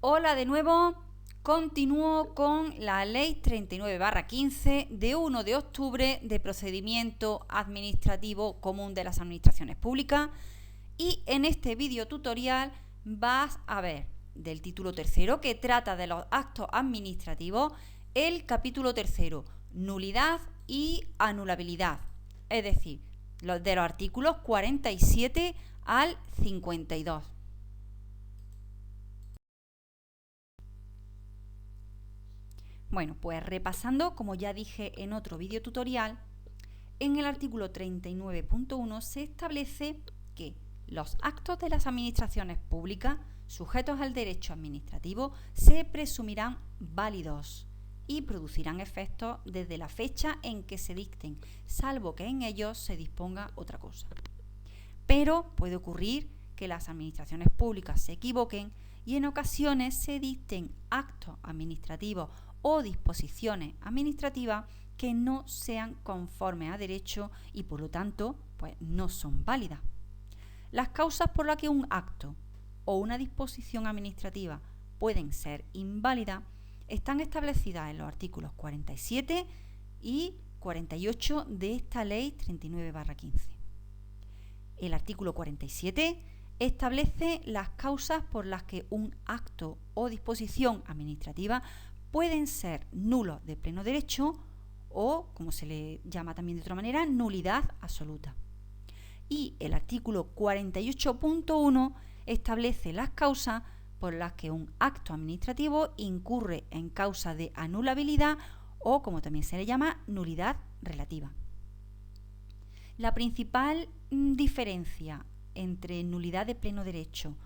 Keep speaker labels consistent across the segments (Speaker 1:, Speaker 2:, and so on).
Speaker 1: Hola de nuevo, continúo con la Ley 39/15 de 1 de octubre de procedimiento administrativo común de las administraciones públicas y en este video tutorial vas a ver del título tercero que trata de los actos administrativos el capítulo tercero, nulidad y anulabilidad, es decir, de los artículos 47 al 52. Bueno, pues repasando, como ya dije en otro vídeo tutorial, en el artículo 39.1 se establece que los actos de las administraciones públicas sujetos al derecho administrativo se presumirán válidos y producirán efectos desde la fecha en que se dicten, salvo que en ellos se disponga otra cosa. Pero puede ocurrir que las administraciones públicas se equivoquen y en ocasiones se dicten actos administrativos o disposiciones administrativas que no sean conformes a derecho y por lo tanto pues no son válidas. Las causas por las que un acto o una disposición administrativa pueden ser inválidas están establecidas en los artículos 47 y 48 de esta Ley 39/15. El artículo 47 establece las causas por las que un acto o disposición administrativa pueden ser nulos de pleno derecho o, como se le llama también de otra manera, nulidad absoluta. Y el artículo 48.1 establece las causas por las que un acto administrativo incurre en causa de anulabilidad o, como también se le llama, nulidad relativa. La principal diferencia entre nulidad de pleno derecho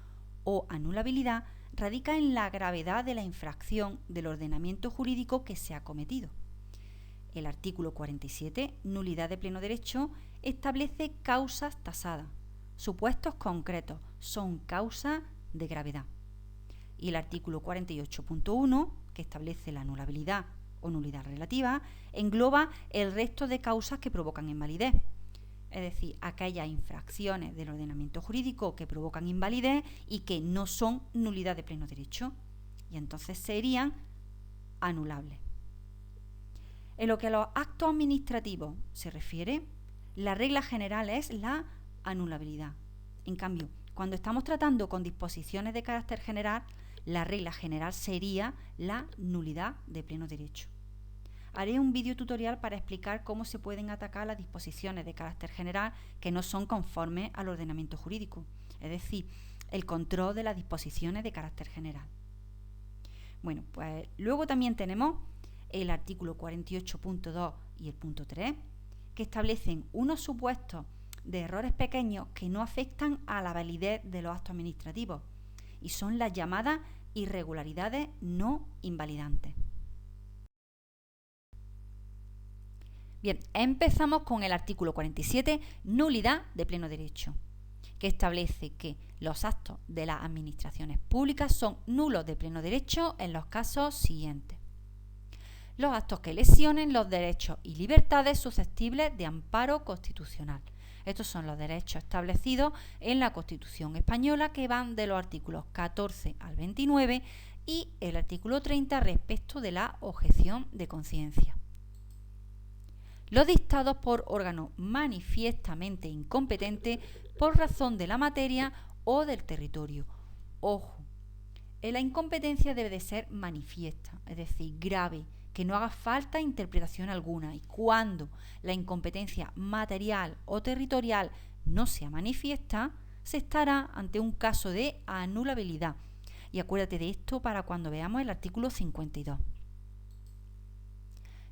Speaker 1: o anulabilidad radica en la gravedad de la infracción del ordenamiento jurídico que se ha cometido. El artículo 47, nulidad de pleno derecho, establece causas tasadas, supuestos concretos, son causas de gravedad. Y el artículo 48.1, que establece la anulabilidad o nulidad relativa, engloba el resto de causas que provocan invalidez. Es decir, aquellas infracciones del ordenamiento jurídico que provocan invalidez y que no son nulidad de pleno derecho, y entonces serían anulables. En lo que a los actos administrativos se refiere, la regla general es la anulabilidad. En cambio, cuando estamos tratando con disposiciones de carácter general, la regla general sería la nulidad de pleno derecho. Haré un vídeo tutorial para explicar cómo se pueden atacar las disposiciones de carácter general que no son conformes al ordenamiento jurídico, es decir, el control de las disposiciones de carácter general. Bueno, pues luego también tenemos el artículo 48.2 y el punto 3, que establecen unos supuestos de errores pequeños que no afectan a la validez de los actos administrativos y son las llamadas irregularidades no invalidantes. Bien, empezamos con el artículo 47, nulidad de pleno derecho, que establece que los actos de las administraciones públicas son nulos de pleno derecho en los casos siguientes. Los actos que lesionen los derechos y libertades susceptibles de amparo constitucional. Estos son los derechos establecidos en la Constitución española que van de los artículos 14 al 29 y el artículo 30 respecto de la objeción de conciencia. Los dictados por órganos manifiestamente incompetentes por razón de la materia o del territorio. Ojo, la incompetencia debe de ser manifiesta, es decir, grave, que no haga falta interpretación alguna, y cuando la incompetencia material o territorial no sea manifiesta, se estará ante un caso de anulabilidad. Y acuérdate de esto para cuando veamos el artículo 52.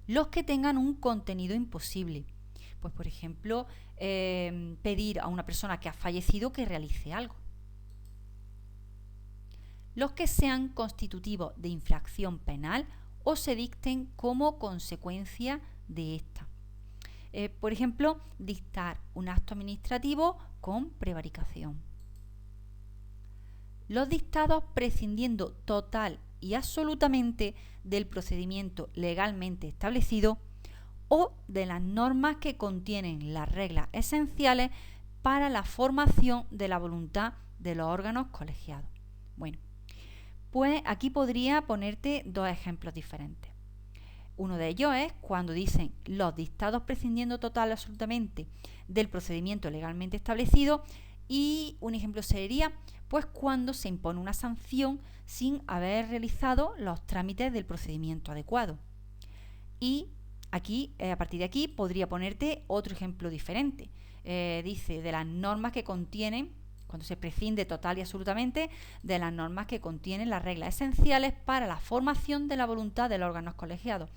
Speaker 1: Los que tengan un contenido imposible, pues por ejemplo, pedir a una persona que ha fallecido que realice algo. Los que sean constitutivos de infracción penal o se dicten como consecuencia de esta. Por ejemplo, dictar un acto administrativo con prevaricación. Los dictados prescindiendo total y absolutamente del procedimiento legalmente establecido o de las normas que contienen las reglas esenciales para la formación de la voluntad de los órganos colegiados. Bueno, Pues aquí podría ponerte dos ejemplos diferentes. Uno de ellos es cuando dicen los dictados prescindiendo total y absolutamente del procedimiento legalmente establecido, y un ejemplo sería pues cuando se impone una sanción sin haber realizado los trámites del procedimiento adecuado. Y aquí, a partir de aquí, podría ponerte otro ejemplo diferente. Dice de las normas que contienen, cuando se prescinde total y absolutamente de las normas que contienen las reglas esenciales para la formación de la voluntad de los órganos colegiados.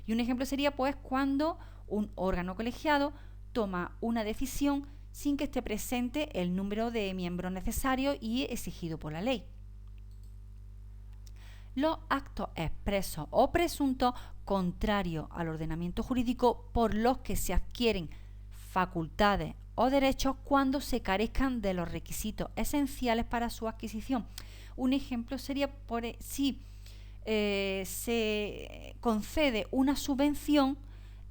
Speaker 1: Y un ejemplo sería pues cuando un órgano colegiado toma una decisión sin que esté presente el número de miembros necesarios y exigido por la ley. Los actos expresos o presuntos contrarios al ordenamiento jurídico por los que se adquieren facultades o derechos cuando se carezcan de los requisitos esenciales para su adquisición. Un ejemplo sería si se concede una subvención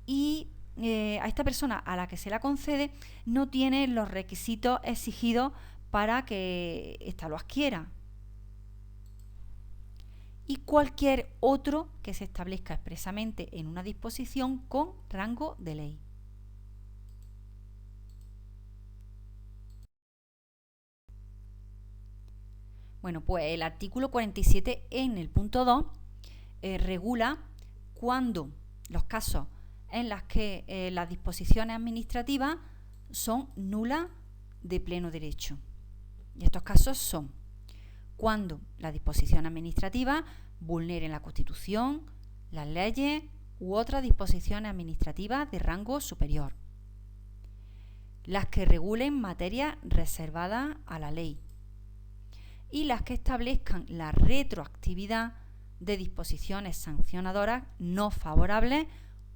Speaker 1: y a esta persona a la que se la concede no tiene los requisitos exigidos para que ésta lo adquiera. Y cualquier otro que se establezca expresamente en una disposición con rango de ley. Bueno, pues el artículo 47 en el punto 2 regula cuando los casos en los que las disposiciones administrativas son nulas de pleno derecho. Y estos casos son cuando las disposiciones administrativas vulneren la Constitución, las leyes u otras disposiciones administrativas de rango superior, las que regulen materias reservadas a la ley y las que establezcan la retroactividad de disposiciones sancionadoras no favorables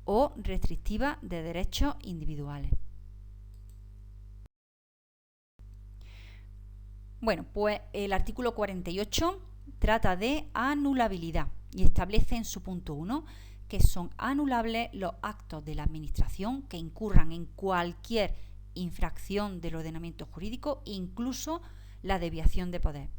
Speaker 1: o restrictivas de derechos individuales. Bueno, pues el artículo 48 trata de anulabilidad y establece en su punto 1 que son anulables los actos de la Administración que incurran en cualquier infracción del ordenamiento jurídico, incluso la desviación de poder.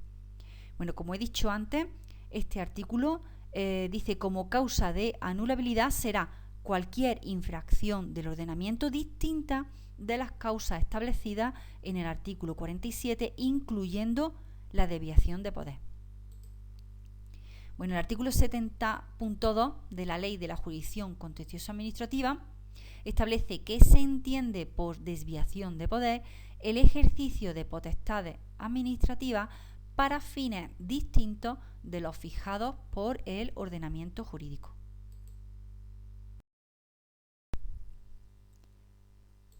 Speaker 1: Bueno, como he dicho antes, este artículo dice como causa de anulabilidad será cualquier infracción del ordenamiento distinta de las causas establecidas en el artículo 47, incluyendo la desviación de poder. Bueno, el artículo 70.2 de la Ley de la Jurisdicción Contencioso Administrativa establece que se entiende por desviación de poder el ejercicio de potestades administrativas para fines distintos de los fijados por el ordenamiento jurídico.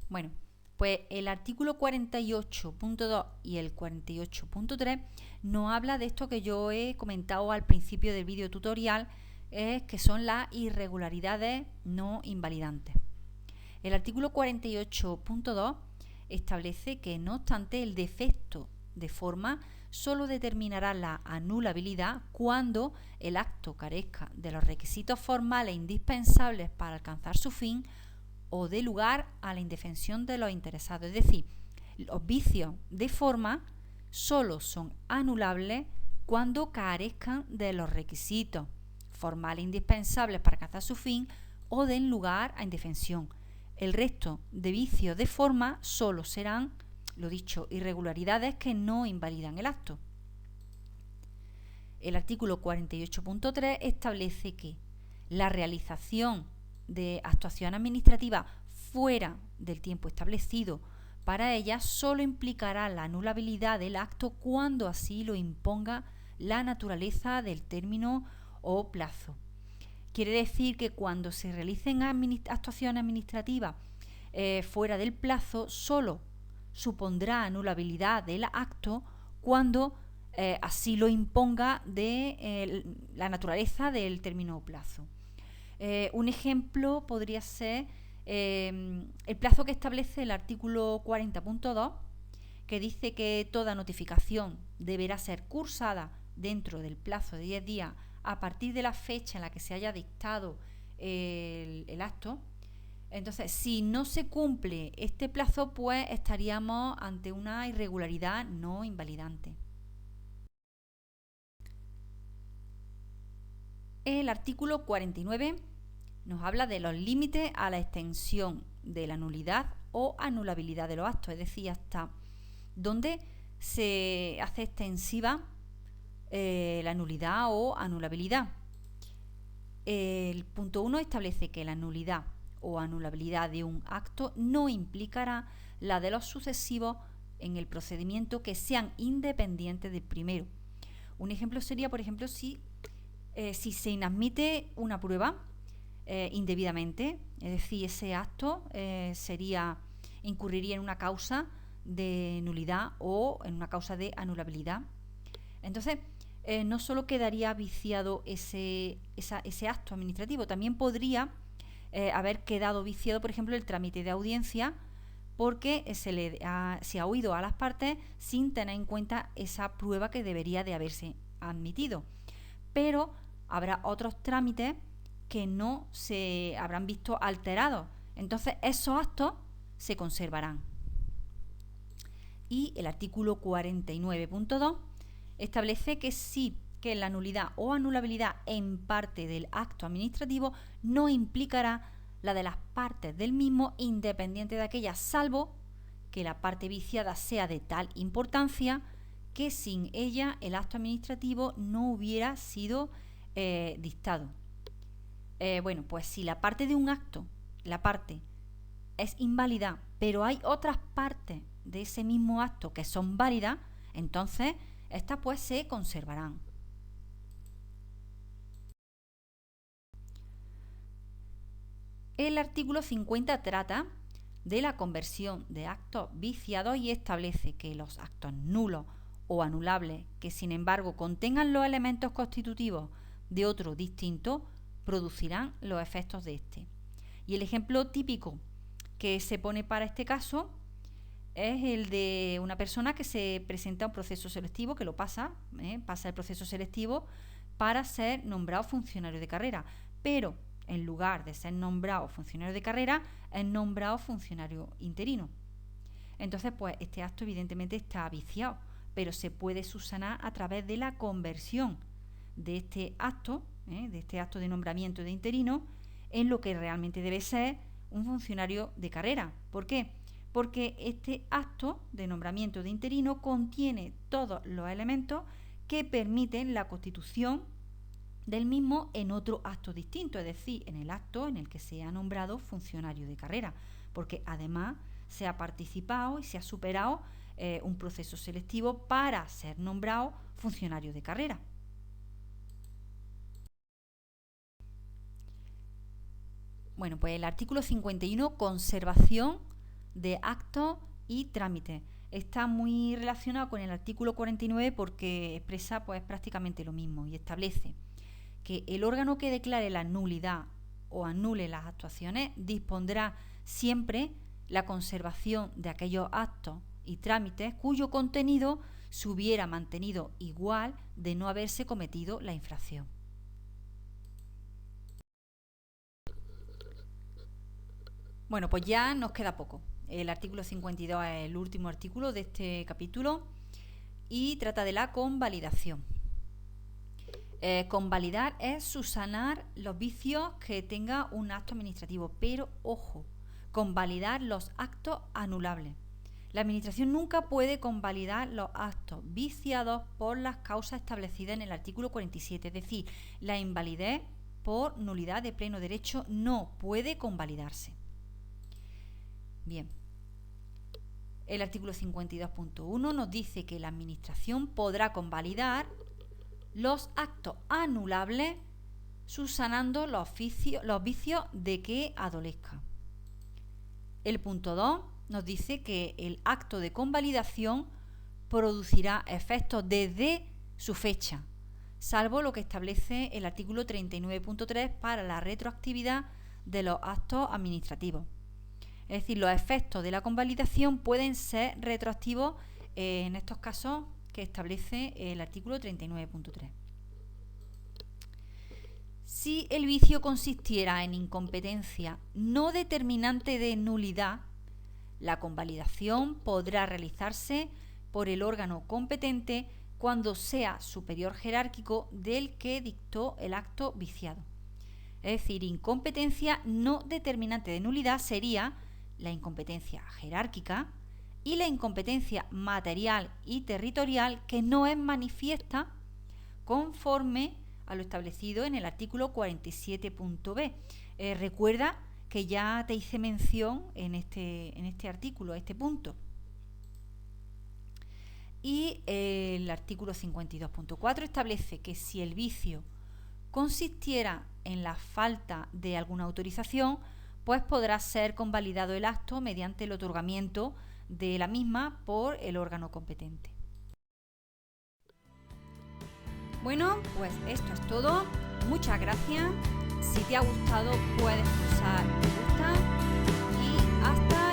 Speaker 1: Bueno, pues el artículo 48.2 y el 48.3 nos habla de esto que yo he comentado al principio del vídeo tutorial, que son las irregularidades no invalidantes. El artículo 48.2 establece que, no obstante, el defecto de forma solo determinará la anulabilidad cuando el acto carezca de los requisitos formales indispensables para alcanzar su fin o dé lugar a la indefensión de los interesados. Es decir, los vicios de forma solo son anulables cuando carezcan de los requisitos formales indispensables para alcanzar su fin o den lugar a indefensión. El resto de vicios de forma solo serán, lo dicho, irregularidades que no invalidan el acto. El artículo 48.3 establece que la realización de actuación administrativa fuera del tiempo establecido para ella solo implicará la anulabilidad del acto cuando así lo imponga la naturaleza del término o plazo. Quiere decir que cuando se realicen actuaciones administrativas fuera del plazo, solo supondrá anulabilidad del acto cuando así lo imponga la naturaleza del término o plazo. Un ejemplo podría ser el plazo que establece el artículo 40.2, que dice que toda notificación deberá ser cursada dentro del plazo de 10 días a partir de la fecha en la que se haya dictado el acto. Entonces, si no se cumple este plazo, pues estaríamos ante una irregularidad no invalidante. El artículo 49 nos habla de los límites a la extensión de la nulidad o anulabilidad de los actos, es decir, hasta dónde se hace extensiva la nulidad o anulabilidad. El punto 1 establece que la nulidad o anulabilidad de un acto no implicará la de los sucesivos en el procedimiento que sean independientes del primero. Un ejemplo sería, por ejemplo, si se inadmite una prueba indebidamente, es decir, ese acto incurriría en una causa de nulidad o en una causa de anulabilidad. Entonces, no solo quedaría viciado ese acto administrativo, también podría haber quedado viciado, por ejemplo, el trámite de audiencia, porque se ha oído a las partes sin tener en cuenta esa prueba que debería de haberse admitido. Pero habrá otros trámites que no se habrán visto alterados. Entonces, esos actos se conservarán. Y el artículo 49.2 establece que la nulidad o anulabilidad en parte del acto administrativo no implicará la de las partes del mismo independiente de aquella, salvo que la parte viciada sea de tal importancia que sin ella el acto administrativo no hubiera sido dictado. Bueno, pues si la parte de un acto, la parte es inválida, pero hay otras partes de ese mismo acto que son válidas, entonces estas pues se conservarán. El artículo 50 trata de la conversión de actos viciados y establece que los actos nulos o anulables que sin embargo contengan los elementos constitutivos de otro distinto producirán los efectos de este. Y el ejemplo típico que se pone para este caso es el de una persona que se presenta a un proceso selectivo, que lo pasa el proceso selectivo para ser nombrado funcionario de carrera, pero en lugar de ser nombrado funcionario de carrera, es nombrado funcionario interino. Entonces, pues este acto evidentemente está viciado, pero se puede subsanar a través de la conversión de este acto de nombramiento de interino, en lo que realmente debe ser un funcionario de carrera. ¿Por qué? Porque este acto de nombramiento de interino contiene todos los elementos que permiten la constitución del mismo en otro acto distinto, es decir, en el acto en el que se ha nombrado funcionario de carrera, porque además se ha participado y se ha superado un proceso selectivo para ser nombrado funcionario de carrera. Bueno, pues el artículo 51, conservación de actos y trámites. Está muy relacionado con el artículo 49 porque expresa pues prácticamente lo mismo y establece que el órgano que declare la nulidad o anule las actuaciones dispondrá siempre la conservación de aquellos actos y trámites cuyo contenido se hubiera mantenido igual de no haberse cometido la infracción. Bueno, pues ya nos queda poco. El artículo 52 es el último artículo de este capítulo y trata de la convalidación. Convalidar es subsanar los vicios que tenga un acto administrativo, pero ojo, convalidar los actos anulables. La Administración nunca puede convalidar los actos viciados por las causas establecidas en el artículo 47, es decir, la invalidez por nulidad de pleno derecho no puede convalidarse. Bien, el artículo 52.1 nos dice que la Administración podrá convalidar los actos anulables subsanando los vicios de que adolezca. El punto 2 nos dice que el acto de convalidación producirá efectos desde su fecha, salvo lo que establece el artículo 39.3 para la retroactividad de los actos administrativos. Es decir, los efectos de la convalidación pueden ser retroactivos en estos casos que establece el artículo 39.3. Si el vicio consistiera en incompetencia no determinante de nulidad, la convalidación podrá realizarse por el órgano competente cuando sea superior jerárquico del que dictó el acto viciado. Es decir, incompetencia no determinante de nulidad sería la incompetencia jerárquica y la incompetencia material y territorial que no es manifiesta conforme a lo establecido en el artículo 47.b. Recuerda que ya te hice mención en este artículo, a este punto. Y el artículo 52.4 establece que si el vicio consistiera en la falta de alguna autorización, pues podrá ser convalidado el acto mediante el otorgamiento de la misma por el órgano competente. Bueno, pues esto es todo. Muchas gracias. Si te ha gustado, puedes pulsar me gusta y hasta